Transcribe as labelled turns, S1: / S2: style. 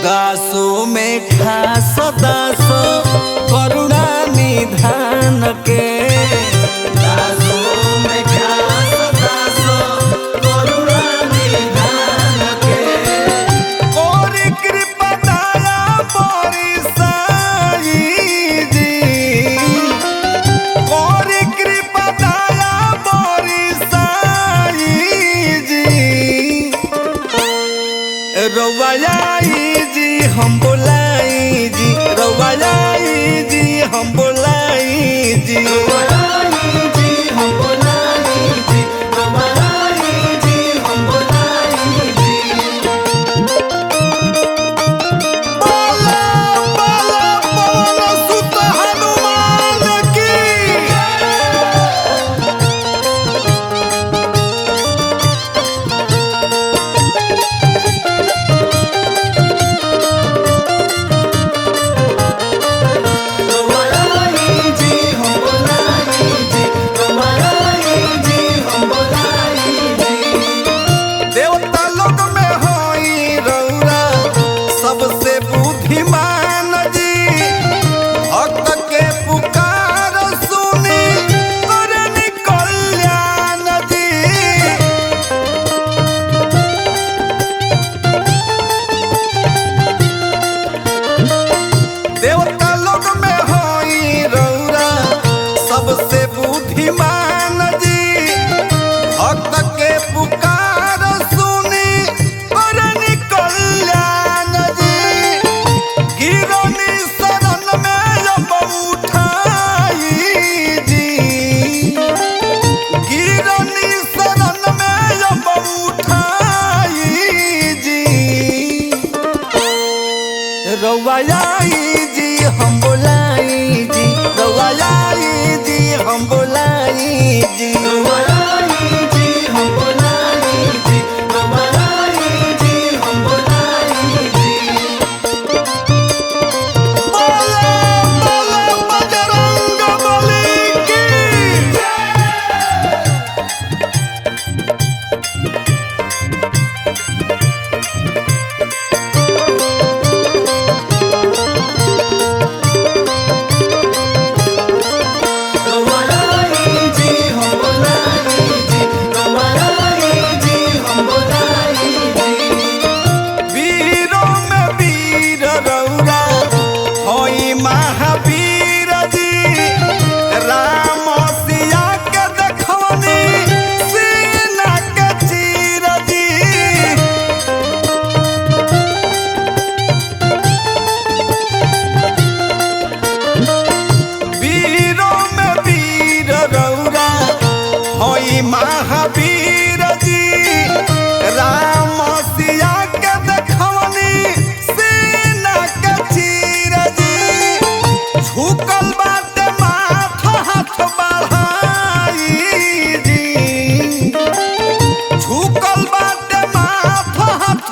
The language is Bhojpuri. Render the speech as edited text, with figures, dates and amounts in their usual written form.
S1: दासों में खास दासो करुणा निधान के दासों में खास दासो करुणा निधान के और कृपा दया बरसाई जी और कृपा दया बरसाई जी रवाई जी हम बोलाई जी रवाई जी हम बोलाई जी रवाई जी हम बोलाई जी रवाई जी हम बोलाई जी बाला बाला बाला सुत हनुमान की सबसे बुद्धिमान जी भक्त के पुकार सुनी करनी कल्याण जी देवता लोक में होई रौरा सबसे बुद्धिमान जी भक्त के पुकार सुनी करनी कल्याण गिरनी शरण में अब उठाई जी गिरनी शरण में अब उठाई जी रवाई जी हम बोलाई जी रवाई जी हम बोलाई जी रवाई जी हम बोलाई जी रवाई जी हम बोलाई जी महावीर जी राम सिया के देखवनी सीना के चीर जी वीरों में वीर रौरा होई महावीर जी राम सिया के देखवनी सीना के चीर झुकल बाटे माथ हाथ बढ़ाई जी झुकल बाटे माथ हाथ